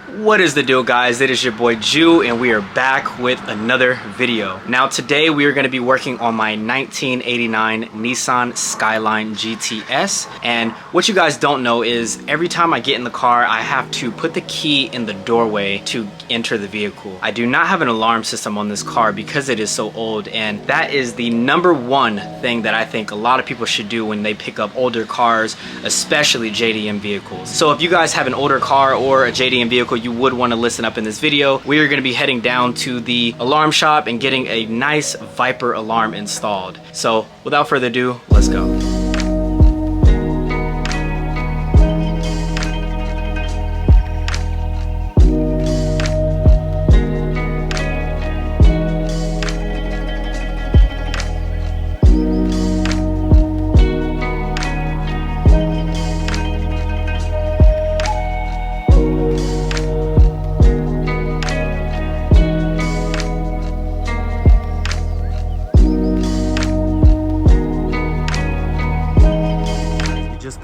What is the deal, guys? It is your boy Jew, and we are back with another video. Now today we are going to be working on my 1989 Nissan Skyline GTS, and what you guys don't know is every time I get in the car I have to put the key in the doorway to enter the vehicle. I do not have an alarm system on this car because it is so old, and that is the #1 thing that I think a lot of people should do when they pick up older cars, especially JDM vehicles. So if you guys have an older car or a JDM vehicle you would want to listen up in this video, we are going to be heading down to the alarm shop and getting a nice Viper alarm installed. So without further ado, let's go.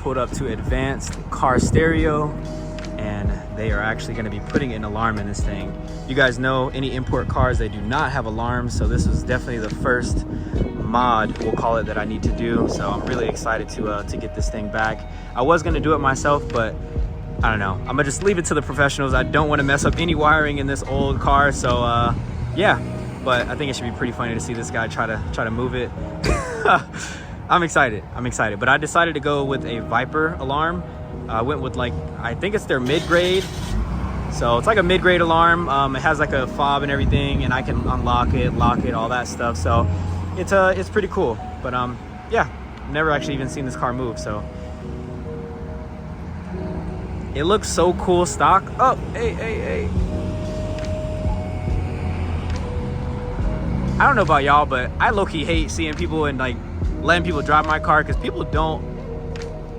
Pulled up to advanced car stereo, and they are actually going to be putting an alarm in this thing. You guys know any import cars, they do not have alarms, so this was definitely the first mod, we'll call it, that I need to do. So I'm really excited to get this thing back. I was going to do it myself, but I don't know, I'm gonna just leave it to the professionals. I don't want to mess up any wiring in this old car, so yeah, but I think it should be pretty funny to see this guy try to move it. I'm excited, but I decided to go with a Viper alarm. I went with, like, I think it's their mid-grade. So it's like a mid-grade alarm. It has like a fob and everything, and I can unlock it, lock it, all that stuff. So it's pretty cool. But yeah, never actually even seen this car move, so. It looks so cool stock. Oh, hey. I don't know about y'all, but I low-key hate seeing people and like letting people drive my car, because people don't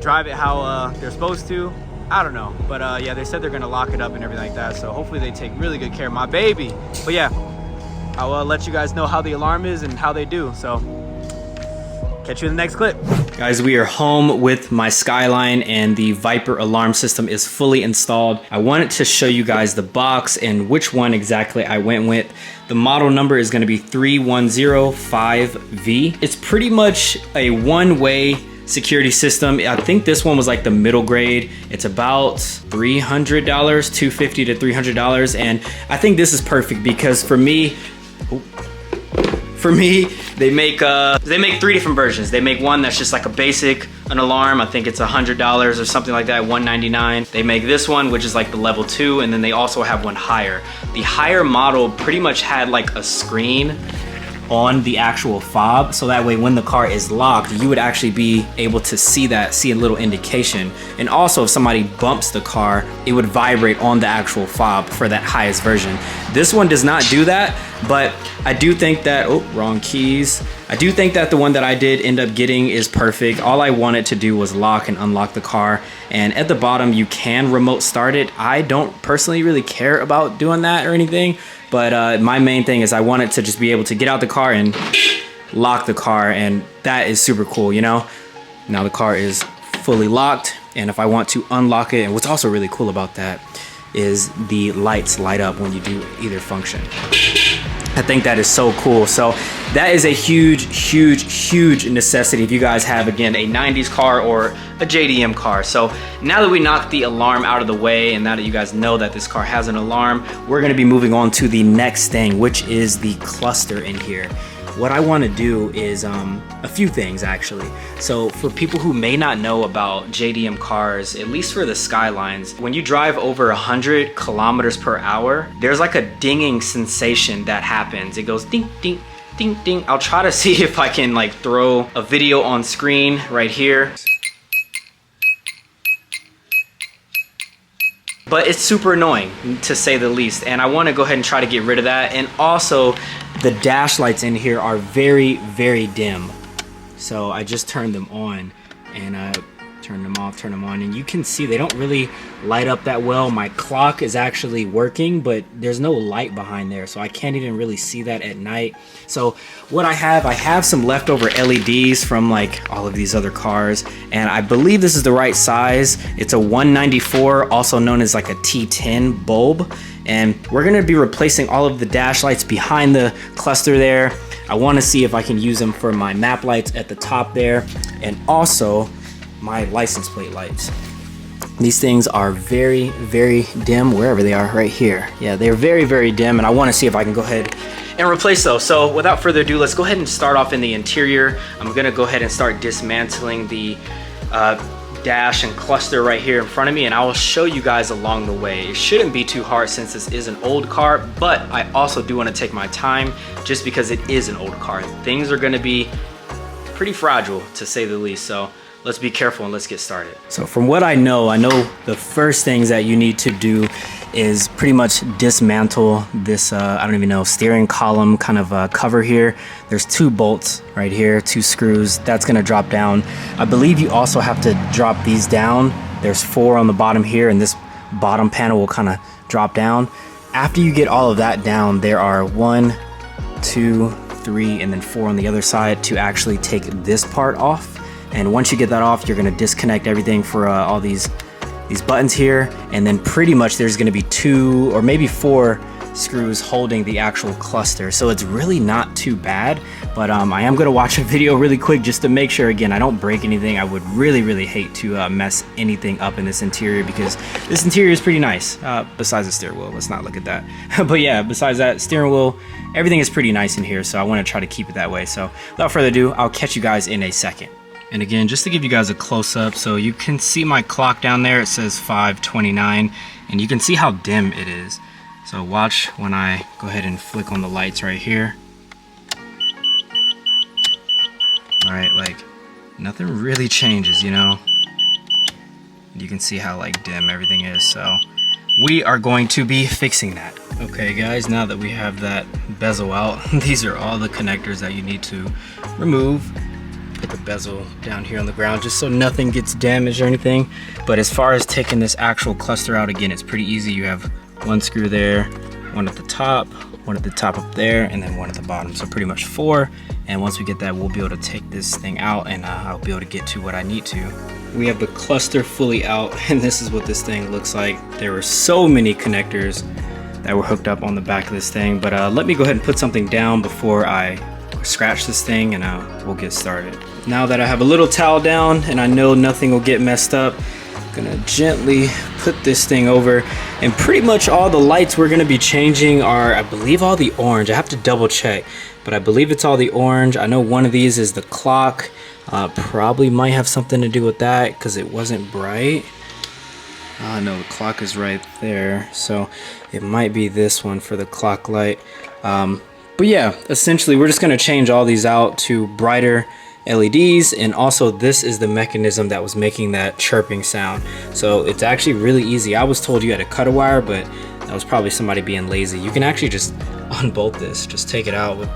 drive it how they're supposed to. I don't know, but yeah, they said they're gonna lock it up and everything like that, so hopefully they take really good care of my baby. But yeah, I'll let you guys know how the alarm is and how they do, so catch you in the next clip. Guys, we are home with my Skyline, and the Viper alarm system is fully installed. I wanted to show you guys the box and which one exactly I went with. The model number is going to be 3105V. It's pretty much a one-way security system. I think this one was like the middle grade. It's about $300, $250 to $300, and I think this is perfect because for me, they make 3 different versions. They make one that's just like a basic, an alarm. I think it's $100 or something like that, $199. They make this one, which is like the level 2, and then they also have one higher. The higher model pretty much had like a screen on the actual fob, so that way when the car is locked, you would actually be able to see a little indication. And also if somebody bumps the car, it would vibrate on the actual fob for that highest version. This one does not do that, but I do think that, oh, wrong keys. I do think that the one that I did end up getting is perfect. All I wanted to do was lock and unlock the car, and at the bottom you can remote start it. I don't personally really care about doing that or anything, but my main thing is I wanted to just be able to get out the car and lock the car, and that is super cool, you know? Now the car is fully locked, and if I want to unlock it, and what's also really cool about that is the lights light up when you do either function. I think that is so cool. So that is a huge necessity if you guys have, again, a 90s car or a JDM car. So now that we knocked the alarm out of the way, and now that you guys know that this car has an alarm, we're gonna be moving on to the next thing, which is the cluster in here. What I want to do is a few things, actually. So for people who may not know about JDM cars, at least for the Skylines, when you drive over 100 kilometers per hour, there's like a dinging sensation that happens. It goes ding, ding, ding, ding. I'll try to see if I can like throw a video on screen right here. But it's super annoying, to say the least, and I want to go ahead and try to get rid of that. And also, the dash lights in here are very dim. So I just turned them on, and Turn them off, turn them on, and you can see they don't really light up that well. My clock is actually working, but there's no light behind there, so I can't even really see that at night. So what I have some leftover LEDs from like all of these other cars, and I believe this is the right size. It's a 194, also known as like a T10 bulb, and we're gonna be replacing all of the dash lights behind the cluster there. I wanna see if I can use them for my map lights at the top there, and also my license plate lights. These things are very, very dim, wherever they are, right here. Yeah, they're very, very dim, and I wanna see if I can go ahead and replace those. So without further ado, let's go ahead and start off in the interior. I'm gonna go ahead and start dismantling the dash and cluster right here in front of me, and I will show you guys along the way. It shouldn't be too hard since this is an old car, but I also do wanna take my time just because it is an old car. Things are gonna be pretty fragile, to say the least. So let's be careful and let's get started. So from what I know the first things that you need to do is pretty much dismantle this, I don't even know, steering column kind of cover here. There's 2 bolts right here, 2 screws. That's gonna drop down. I believe you also have to drop these down. There's 4 on the bottom here, and this bottom panel will kind of drop down. After you get all of that down, there are 1, 2, 3, and then 4 on the other side to actually take this part off. And once you get that off, you're gonna disconnect everything for all these buttons here, and then pretty much there's gonna be 2 or maybe 4 screws holding the actual cluster. So it's really not too bad, but I am gonna watch a video really quick just to make sure, again, I don't break anything. I would really, really hate to mess anything up in this interior, because this interior is pretty nice, besides the steering wheel. Let's not look at that. But yeah, besides that, steering wheel, everything is pretty nice in here, so I wanna try to keep it that way. So without further ado, I'll catch you guys in a second. And again, just to give you guys a close-up, so you can see my clock down there. It says 5:29, and you can see how dim it is. So watch when I go ahead and flick on the lights right here. All right, like nothing really changes, you know? You can see how like dim everything is. So we are going to be fixing that. Okay guys, now that we have that bezel out, these are all the connectors that you need to remove. Put the bezel down here on the ground just so nothing gets damaged or anything. But as far as taking this actual cluster out, again, it's pretty easy. You have 1 screw there, 1 at the top, 1 at the top up there, and then 1 at the bottom. So pretty much 4. And once we get that, we'll be able to take this thing out, and I'll be able to get to what I need to. We have the cluster fully out, and this is what this thing looks like. There were so many connectors that were hooked up on the back of this thing, but let me go ahead and put something down before I scratch this thing, and we'll get started. Now that I have a little towel down and I know nothing will get messed up, I'm gonna gently put this thing over, and pretty much all the lights we're gonna be changing are, I believe, all the orange. I have to double check, but I believe it's all the orange. I know one of these is the clock. Probably might have something to do with that because it wasn't bright. No, the clock is right there, so it might be this one for the clock light. But yeah, essentially we're just gonna change all these out to brighter LEDs, and also this is the mechanism that was making that chirping sound. So it's actually really easy. I was told you had to cut a wire, but that was probably somebody being lazy. You can actually just unbolt this, just take it out with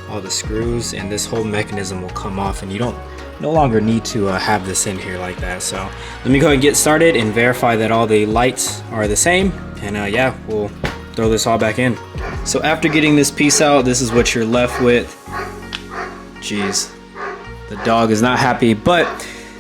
all the screws, and this whole mechanism will come off, and you don't no longer need to have this in here like that. So let me go ahead and get started and verify that all the lights are the same, and yeah, we'll throw this all back in. So after getting this piece out, this is what you're left with. Jeez, the dog is not happy, but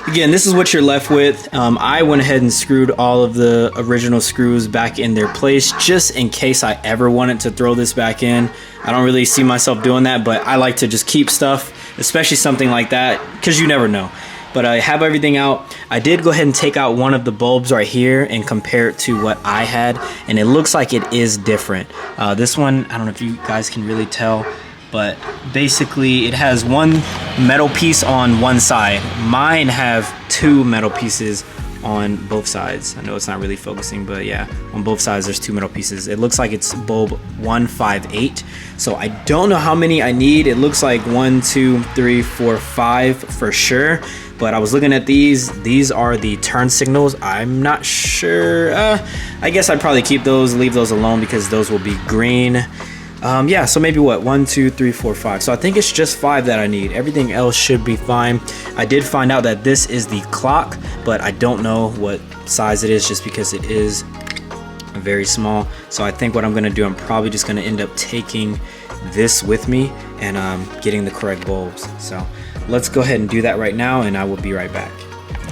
again, this is what you're left with. I went ahead and screwed all of the original screws back in their place just in case I ever wanted to throw this back in. I don't really see myself doing that, but I like to just keep stuff, especially something like that, because you never know. But I have everything out. I did go ahead and take out one of the bulbs right here and compare it to what I had, and it looks like it is different. This one, I don't know if you guys can really tell, but basically it has one metal piece on one side. Mine have 2 metal pieces on both sides. I know it's not really focusing, but yeah, on both sides there's 2 metal pieces. It looks like it's bulb 158. So I don't know how many I need. It looks like 1, 2, 3, 4, 5 for sure. But I was looking at these are the turn signals. I'm not sure. I guess I'd probably keep those, leave those alone, because those will be green. Yeah, so maybe what, 1, 2, 3, 4, 5. So I think it's just 5 that I need. Everything else should be fine. I did find out that this is the clock, but I don't know what size it is just because it is very small. So I think what I'm gonna do, I'm probably just gonna end up taking this with me and getting the correct bulbs. So let's go ahead and do that right now, and I will be right back.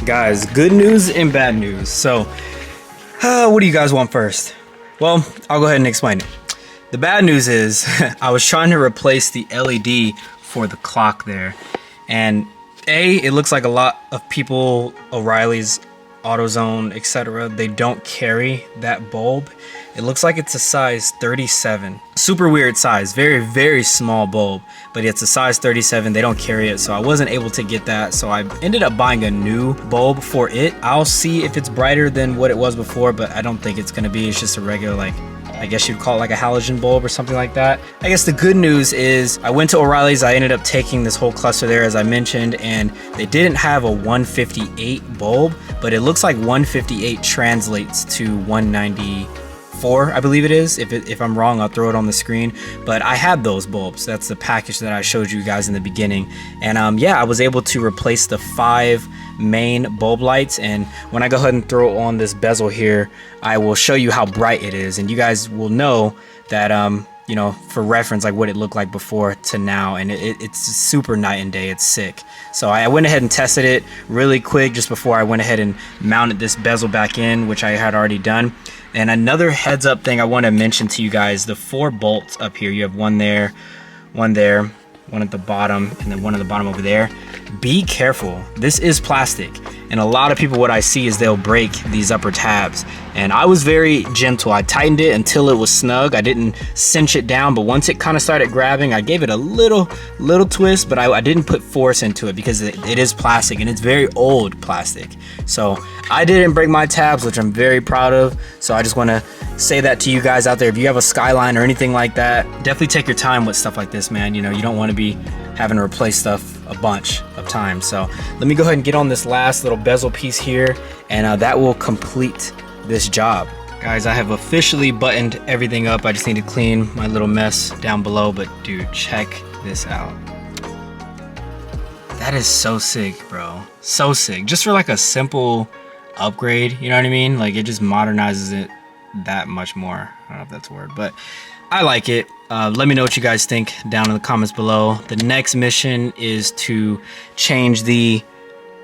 Guys, good news and bad news. So what do you guys want first? Well, I'll go ahead and explain it. The bad news is I was trying to replace the LED for the clock there, and it looks like a lot of people, O'Reilly's, AutoZone, etc., they don't carry that bulb. It looks like it's a size 37. Super weird size, very, very small bulb, but it's a size 37. They don't carry it, so I wasn't able to get that. So I ended up buying a new bulb for it. I'll see if it's brighter than what it was before, but I don't think it's gonna be. It's just a regular, like, I guess you'd call it like a halogen bulb or something like that. I guess the good news is I went to O'Reilly's. I ended up taking this whole cluster there, as I mentioned, and they didn't have a 158 bulb, but it looks like 158 translates to 194, I believe it is. If I'm wrong, I'll throw it on the screen. But I had those bulbs. That's the package that I showed you guys in the beginning. And yeah, I was able to replace the 5 main bulb lights, and when I go ahead and throw on this bezel here, I will show you how bright it is, and you guys will know that you know, for reference, like what it looked like before to now, and it's super night and day. It's sick. So I went ahead and tested it really quick just before I went ahead and mounted this bezel back in, which I had already done. And another heads up thing I want to mention to you guys, the 4 bolts up here, you have one there, one at the bottom, and then one at the bottom over there. Be careful. This is plastic, and a lot of people, what I see is they'll break these upper tabs, and I was very gentle. I tightened it until it was snug. I didn't cinch it down, but once it kind of started grabbing, I gave it a little twist, but I didn't put force into it because it is plastic, and it's very old plastic. So I didn't break my tabs, which I'm very proud of. So I just want to say that to you guys out there. If you have a Skyline or anything like that, definitely take your time with stuff like this, man. You know, you don't want to be having to replace stuff a bunch of times. So let me go ahead and get on this last little bezel piece here, and that will complete this job. Guys, I have officially buttoned everything up. I just need to clean my little mess down below, but dude, check this out. That is so sick, bro. So sick. Just for like a simple upgrade, you know what I mean? Like, it just modernizes it that much more. I don't know if that's a word, but I like it. Let me know what you guys think down in the comments below. The next mission is to change the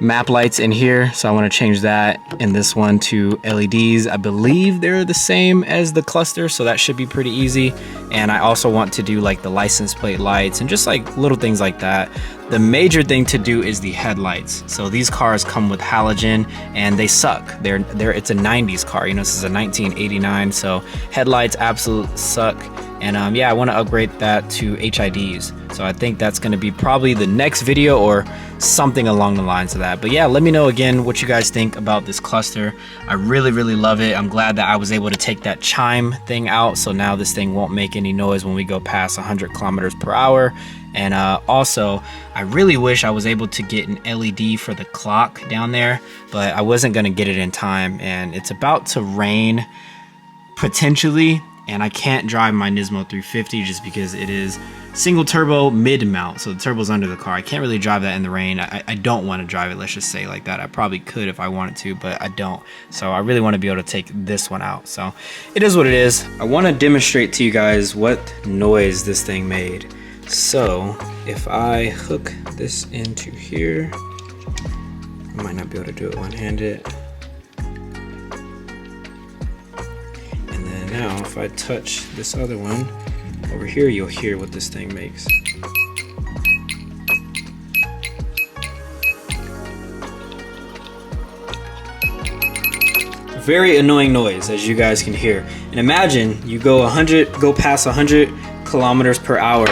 map lights in here, so I want to change that in this one to LEDs. I believe they're the same as the cluster, so that should be pretty easy. And I also want to do like the license plate lights and just like little things like that. The major thing to do is the headlights. So these cars come with halogen and they suck. It's a 90s car, you know, this is a 1989, so headlights absolutely suck. And yeah, I want to upgrade that to HIDs. So I think that's going to be probably the next video or something along the lines of that. But yeah, let me know again what you guys think about this cluster. I really, really love it. I'm glad that I was able to take that chime thing out, so now this thing won't make any noise when we go past 100 kilometers per hour. And also, I really wish I was able to get an LED for the clock down there, but I wasn't going to get it in time, and it's about to rain potentially, and I can't drive my Nismo 350 just because it is single turbo mid mount, so the turbo's under the car. I can't really drive that in the rain. I don't want to drive it, let's just say like that. I probably could if I wanted to, but I don't. So I really want to be able to take this one out. So it is what it is. I want to demonstrate to you guys what noise this thing made. So if I hook this into here, I might not be able to do it one-handed. And then now if I touch this other one over here, you'll hear what this thing makes. Very annoying noise, as you guys can hear. And imagine you go past 100 kilometers per hour,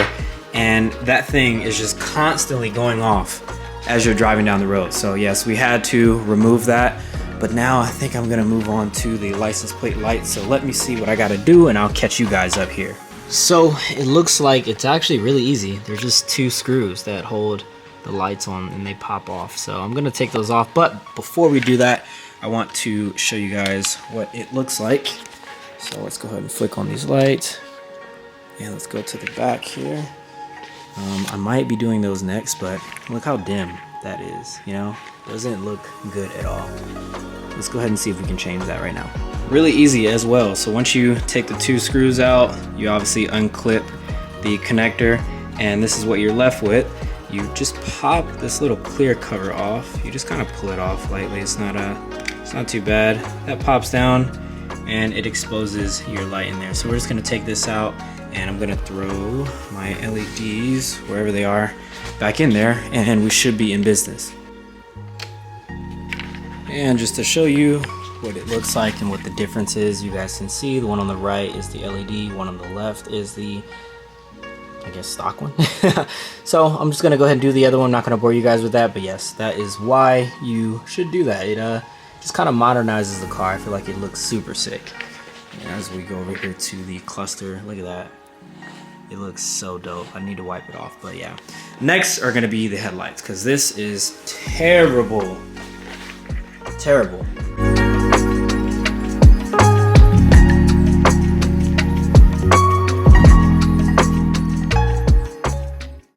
and that thing is just constantly going off as you're driving down the road. So yes, we had to remove that, but now I think I'm gonna move on to the license plate lights. So let me see what I gotta do, and I'll catch you guys up here. So it looks like it's actually really easy. There's just 2 screws that hold the lights on and they pop off. So I'm gonna take those off, but before we do that, I want to show you guys what it looks like. So let's go ahead and flick on these lights. And let's go to the back here. I might be doing those next, but look how dim that is, you know? Doesn't look good at all. Let's go ahead and see if we can change that right now. Really easy as well. So once you take the 2 screws out, you obviously unclip the connector, and this is what you're left with. You just pop this little clear cover off. You just kind of pull it off lightly. It's not too bad. That pops down and it exposes your light in there. So we're just gonna take this out, and I'm gonna throw my LEDs, wherever they are, back in there, and we should be in business. And just to show you what it looks like and what the difference is, you guys can see the one on the right is the LED, one on the left is the, I guess, stock one. So I'm just gonna go ahead and do the other one. I'm not gonna bore you guys with that, but yes, that is why you should do that. It just kind of modernizes the car. I feel like it looks super sick. And as we go over here to the cluster, look at that. It looks so dope. I need to wipe it off, but yeah. Next are gonna be the headlights, because this is terrible. Terrible.